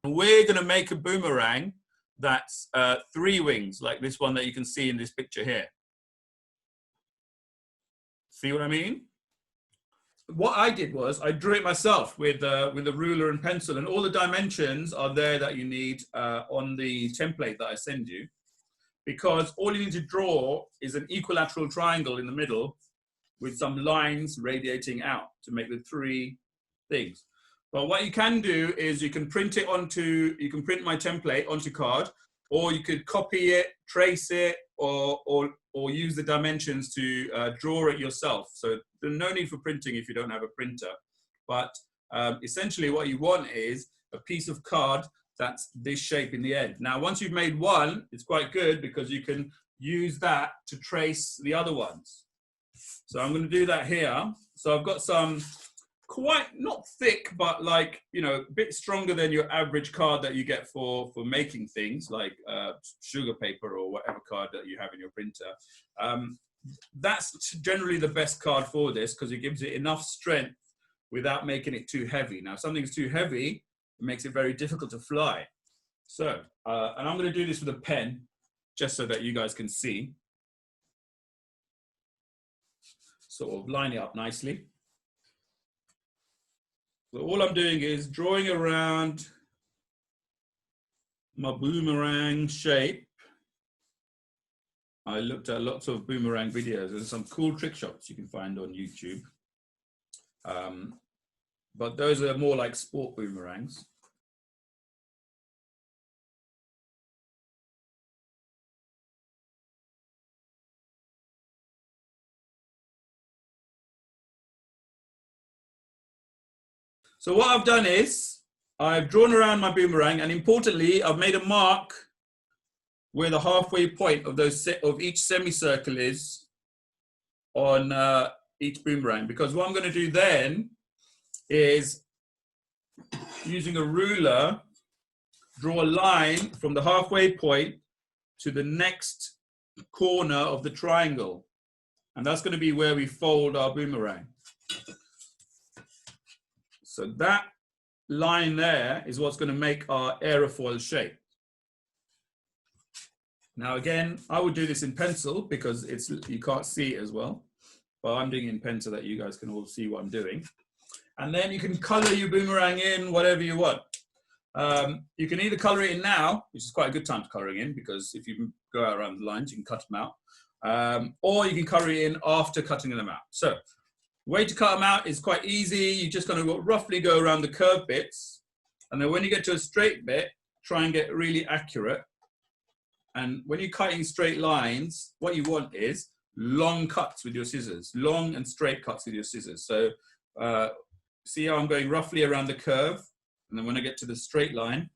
We're going to make a boomerang that's 3 wings, like this one that you can see in this picture here. See what I mean? What I did was I drew it myself with a ruler and pencil, and all the dimensions are there that you need on the template that I send you, because all you need to draw is an equilateral triangle in the middle with some lines radiating out to make the 3 things. But what you can do is you can print it onto, you can print my template onto card, or you could copy it, trace it, or use the dimensions to draw it yourself. So there's no need for printing if you don't have a printer. But essentially what you want is a piece of card that's this shape in the end. Now, once you've made one, it's quite good because you can use that to trace the other ones. So I'm going to do that here. So I've got some quite, not thick, but like, you know, a bit stronger than your average card that you get for making things like sugar paper or whatever card that you have in your printer. That's generally the best card for this because it gives it enough strength without making it too heavy. Now, if something's too heavy, it makes it very difficult to fly. So, and I'm going to do this with a pen just so that you guys can see. Sort of line it up nicely. So all I'm doing is drawing around my boomerang shape. I looked at lots of boomerang videos. There's some cool trick shots you can find on YouTube. But those are more like sport boomerangs. So what I've done is I've drawn around my boomerang, and importantly, I've made a mark where the halfway point of each semicircle is on each boomerang. Because what I'm going to do then is, using a ruler, draw a line from the halfway point to the next corner of the triangle, and that's going to be where we fold our boomerang. So that line there is what's going to make our aerofoil shape. Now again, I would do this in pencil because you can't see it as well, but I'm doing it in pen so that you guys can all see what I'm doing. And then you can color your boomerang in whatever you want. You can either color it in now, which is quite a good time to color it in because if you go out around the lines, you can cut them out, or you can color it in after cutting them out. So, way to cut them out is quite easy. You're just going to roughly go around the curved bits. And then when you get to a straight bit, try and get really accurate. And when you're cutting straight lines, what you want is long cuts with your scissors, long and straight cuts with your scissors. So see how I'm going roughly around the curve. And then when I get to the straight line,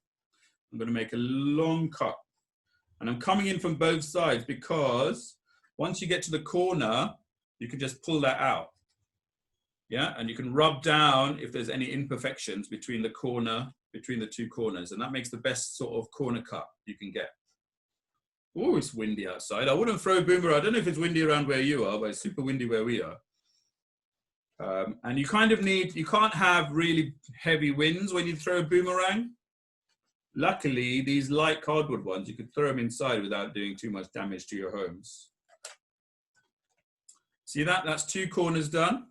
I'm going to make a long cut. And I'm coming in from both sides because once you get to the corner, you can just pull that out. Yeah, and you can rub down if there's any imperfections between the two corners, and that makes the best sort of corner cut you can get. Oh, it's windy outside. I wouldn't throw a boomerang. I don't know if it's windy around where you are, but it's super windy where we are. And you kind of you can't have really heavy winds when you throw a boomerang. Luckily, these light cardboard ones, you could throw them inside without doing too much damage to your homes. See that? That's 2 corners done.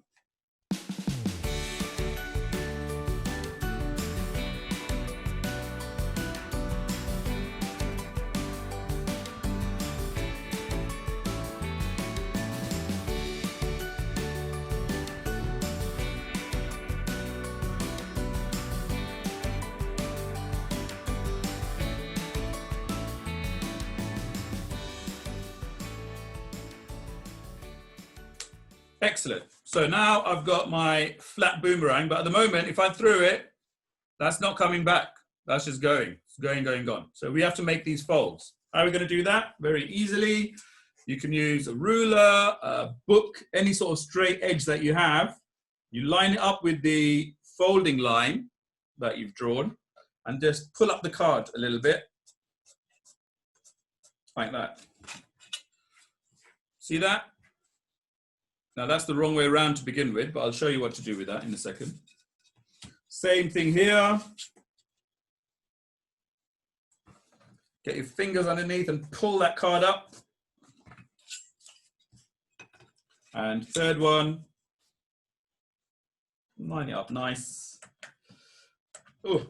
Excellent. So now I've got my flat boomerang, but at the moment, if I threw it, that's not coming back. That's just going. It's going, going, gone. So we have to make these folds. How are we going to do that? Very easily. You can use a ruler, a book, any sort of straight edge that you have. You line it up with the folding line that you've drawn and just pull up the card a little bit. Like that. See that? Now that's the wrong way around to begin with, but I'll show you what to do with that in a second. Same thing here. Get your fingers underneath and pull that card up. And third one, line it up nice. Oh.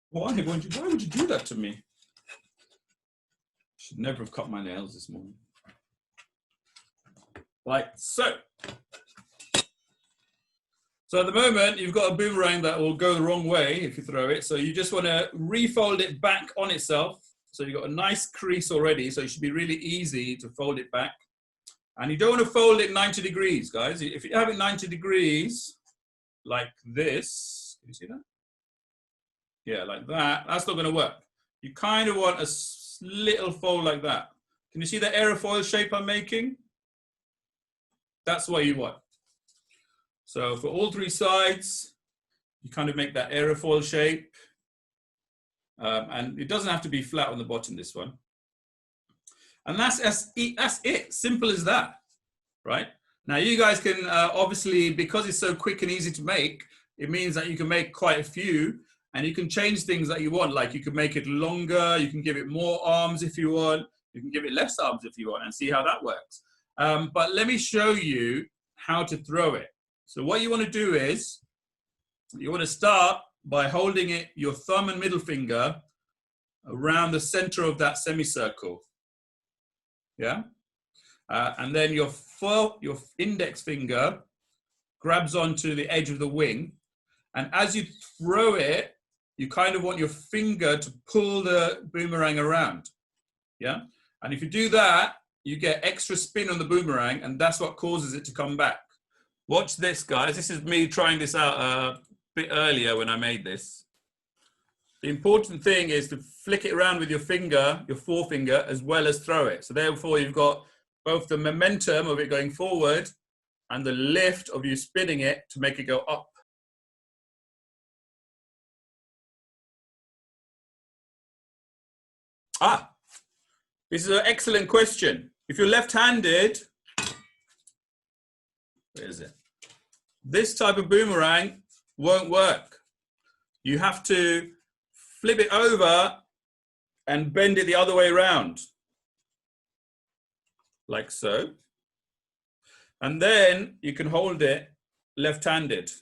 Why would you do that to me? Should never have cut my nails this morning. Like so. So at the moment, you've got a boomerang that will go the wrong way if you throw it. So you just want to refold it back on itself. So you've got a nice crease already. So it should be really easy to fold it back. And you don't want to fold it 90 degrees, guys. If you have it 90 degrees, like this, can you see that? Yeah, like that. That's not going to work. You kind of want a little fold like that. Can you see the aerofoil shape I'm making? That's what you want. So for all three sides, you kind of make that aerofoil shape. And it doesn't have to be flat on the bottom, this one. And that's it, simple as that, right? Now you guys can, obviously, because it's so quick and easy to make, it means that you can make quite a few and you can change things that you want. Like you can make it longer, you can give it more arms if you want, you can give it less arms if you want and see how that works. But let me show you how to throw it. So what you want to do is, you want to start by holding it, your thumb and middle finger around the center of that semicircle. Yeah? And then your index finger grabs onto the edge of the wing. And as you throw it, you kind of want your finger to pull the boomerang around. Yeah? And if you do that, you get extra spin on the boomerang, and that's what causes it to come back. Watch this, guys. This is me trying this out a bit earlier when I made this. The important thing is to flick it around with your finger, your forefinger, as well as throw it. So therefore, you've got both the momentum of it going forward and the lift of you spinning it to make it go up. Ah, this is an excellent question. If you're left-handed, where is it? This type of boomerang won't work. You have to flip it over and bend it the other way around. Like so. And then you can hold it left-handed.